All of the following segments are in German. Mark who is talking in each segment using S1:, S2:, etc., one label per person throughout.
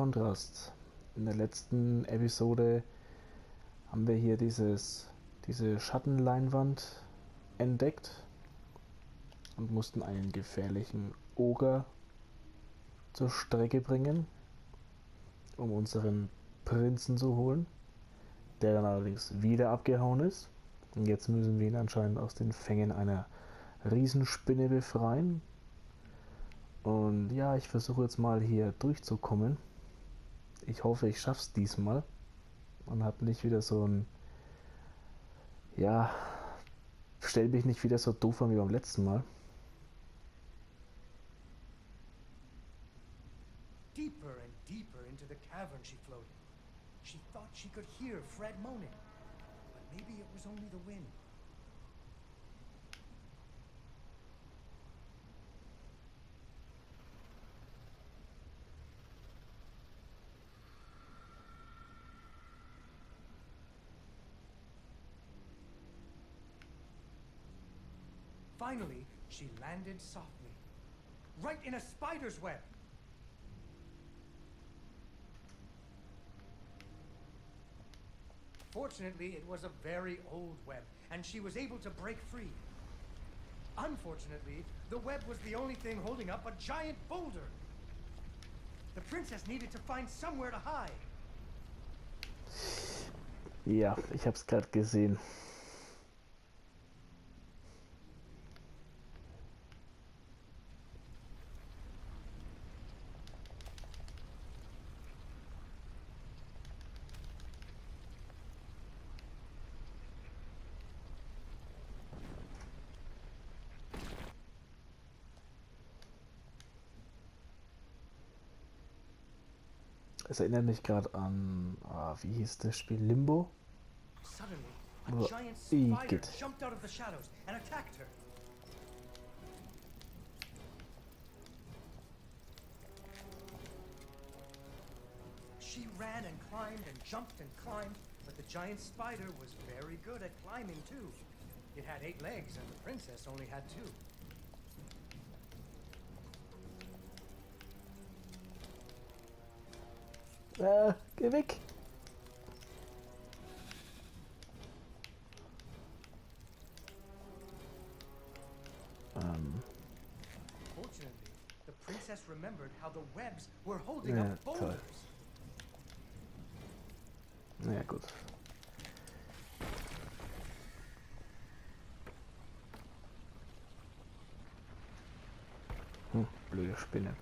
S1: Kontrast. In der letzten Episode haben wir hier diese Schattenleinwand entdeckt und mussten einen gefährlichen Oger zur Strecke bringen, um unseren Prinzen zu holen, der dann allerdings wieder abgehauen ist. Und jetzt müssen wir ihn anscheinend aus den Fängen einer Riesenspinne befreien. Und ja, ich versuche jetzt mal hier durchzukommen. Ich hoffe, ich schaff's diesmal und hab nicht wieder so ein... Ja, stell mich nicht wieder so doof an wie beim letzten Mal.
S2: Deeper and deeper into the cavern she floated. She thought she could hear Fred moaning, but maybe it was only the wind. Finally, she landed softly, right in a spider's web. Fortunately, it was a very old web, and she was able to break free. Unfortunately, the web was the only thing holding up a giant boulder. The princess needed to find somewhere to hide.
S1: Ja, ich hab's gerade gesehen. Es erinnert mich gerade an, wie hieß das Spiel? Limbo?
S2: Suddenly, a giant spider
S1: Igitt.
S2: jumped out of the shadows and attacked her. She ran and jumped and climbed, but the giant spider was very good at climbing too. It had 8 legs and the princess only had 2.
S1: Geh weg!
S2: Fortunately, the princess remembered how the webs were holding
S1: Ja,
S2: up
S1: toll.
S2: boulders.
S1: Na ja, gut. Blöde Spinne.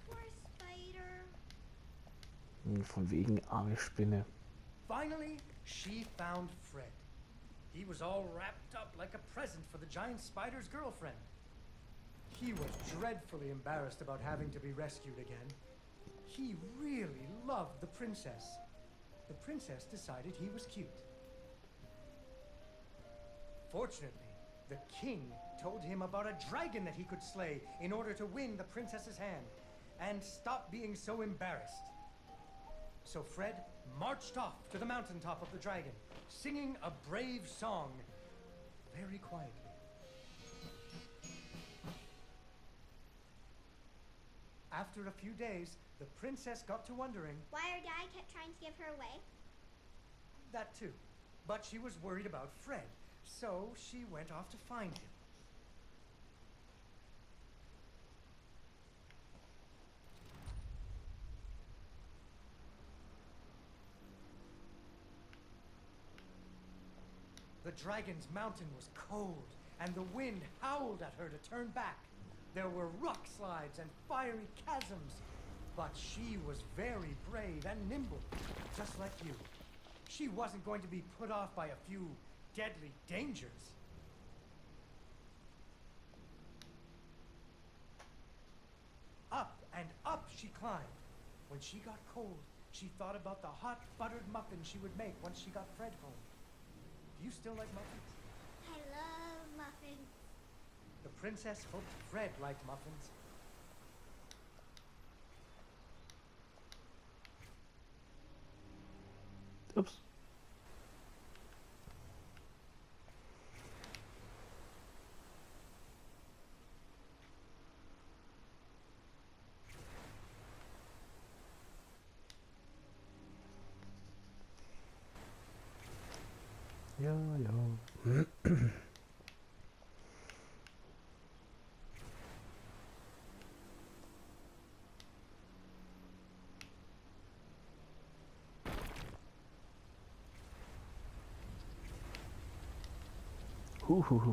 S3: Poor spider.
S1: Von wegen arme Spinne.
S2: Finally, she found Fred. He was all wrapped up like a present for the giant spider's girlfriend. He was dreadfully embarrassed about having to be rescued again. He really loved the princess. The princess decided he was cute. Fortunately, the king told him about a dragon that he could slay in order to win the princess's hand and stop being so embarrassed. So Fred marched off to the mountaintop of the dragon, singing a brave song very quietly. After a few days, the princess got to wondering...
S3: Why her dad kept trying to give her away?
S2: That too. But she was worried about Fred, so she went off to find him. The dragon's mountain was cold, and the wind howled at her to turn back. There were rock slides and fiery chasms, but she was very brave and nimble, just like you. She wasn't going to be put off by a few deadly dangers. Up and up she climbed. When she got cold, she thought about the hot buttered muffins she would make once she got Fred home. Do you still like muffins?
S3: I love muffins.
S2: The princess hoped Fred liked muffins.
S1: Ups. Ja, ja.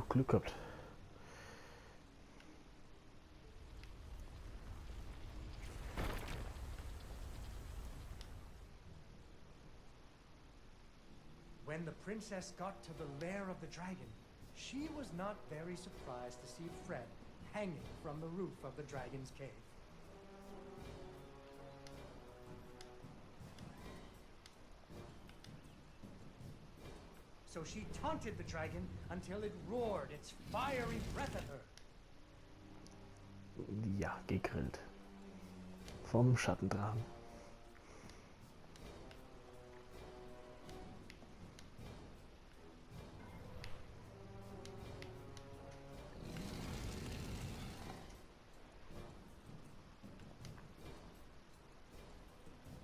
S1: Glück gehabt.
S2: When the princess got to the lair of the dragon, she was not very surprised to see Fred hanging from the roof of the dragon's cave. So she taunted the dragon until it roared its fiery breath at her.
S1: Ja, gegrillt. Vom Schattendrachen.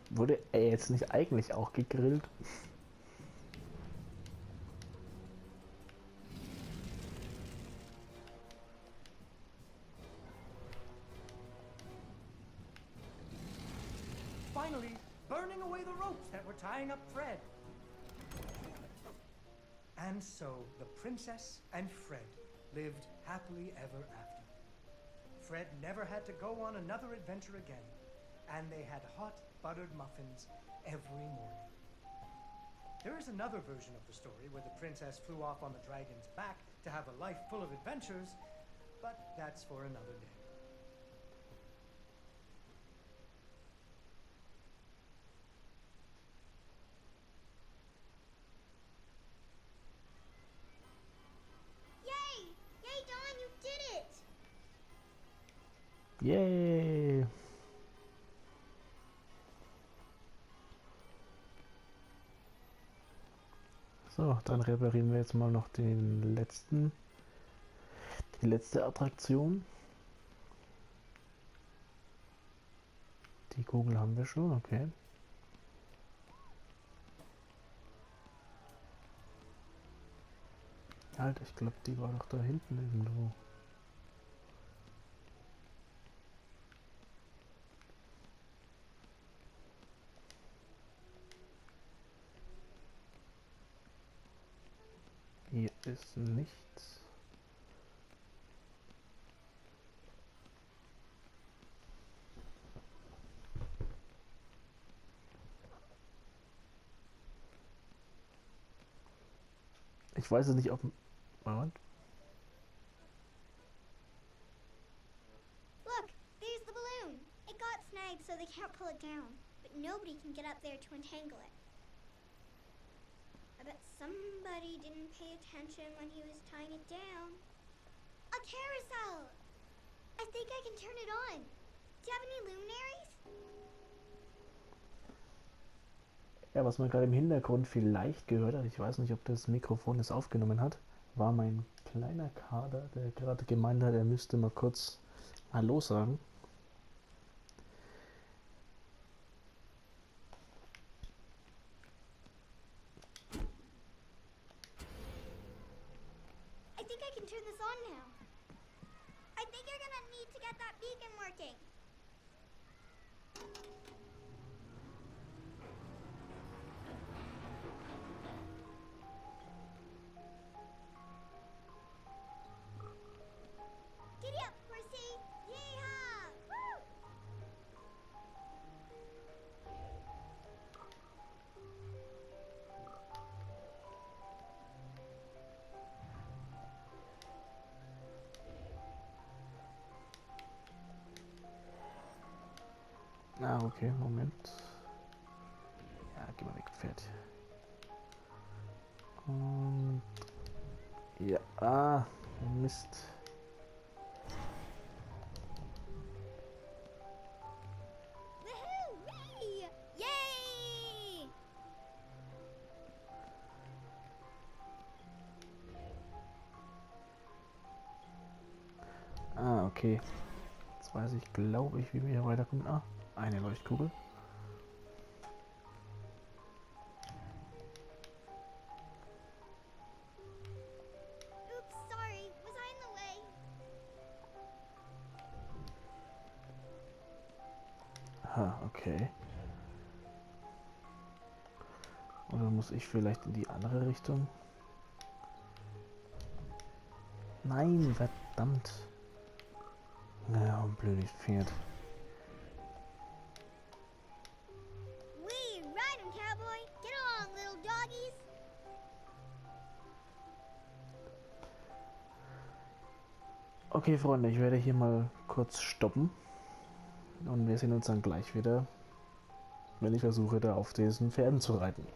S1: Wurde er jetzt nicht eigentlich auch gegrillt?
S2: Finally, burning away the ropes that were tying up Fred. And so the princess and Fred lived happily ever after. Fred never had to go on another adventure again, and they had hot buttered muffins every morning. There is another version of the story where the princess flew off on the dragon's back to have a life full of adventures, but that's for another day.
S3: Yay! Yay, Dawn, you did it!
S1: Yay! So, dann reparieren wir jetzt mal noch die letzte Attraktion. Die Kugel haben wir schon, okay. Halt, ich glaube, die war doch da hinten irgendwo. Hier ist nichts. Ich weiß es nicht, ob... Moment.
S3: Look, there's the balloon. It got snagged so they can't pull it down, but nobody can get up there to untangle it. I bet somebody didn't pay attention when he was tying it down. A carousel! I think I can turn it on. Do you have any luminaries?
S1: Ja, was man gerade im Hintergrund vielleicht gehört hat, ich weiß nicht, ob das Mikrofon es aufgenommen hat, war mein kleiner Kader, der gerade gemeint hat, er müsste mal kurz Hallo sagen.
S3: I think I can turn this on now. I think you're gonna need to get that beacon working. Giddy up, horsey! Yeehaw! Woo!
S1: Ah, okay, Moment. Ja, geh mal weg, Pferd. Und... Ja, Mist.
S3: Woohoo! Yay!
S1: Okay. Jetzt weiß ich, glaube ich, wie wir hier weiterkommen. Eine Leuchtkugel. Ha, okay. Oder muss ich vielleicht in die andere Richtung? Nein, verdammt. Naja, ein blödes Pferd.
S3: Wee, ride 'em, cowboy. Get along, little doggies.
S1: Okay, Freunde, ich werde hier mal kurz stoppen. Und wir sehen uns dann gleich wieder, wenn ich versuche, da auf diesen Pferden zu reiten.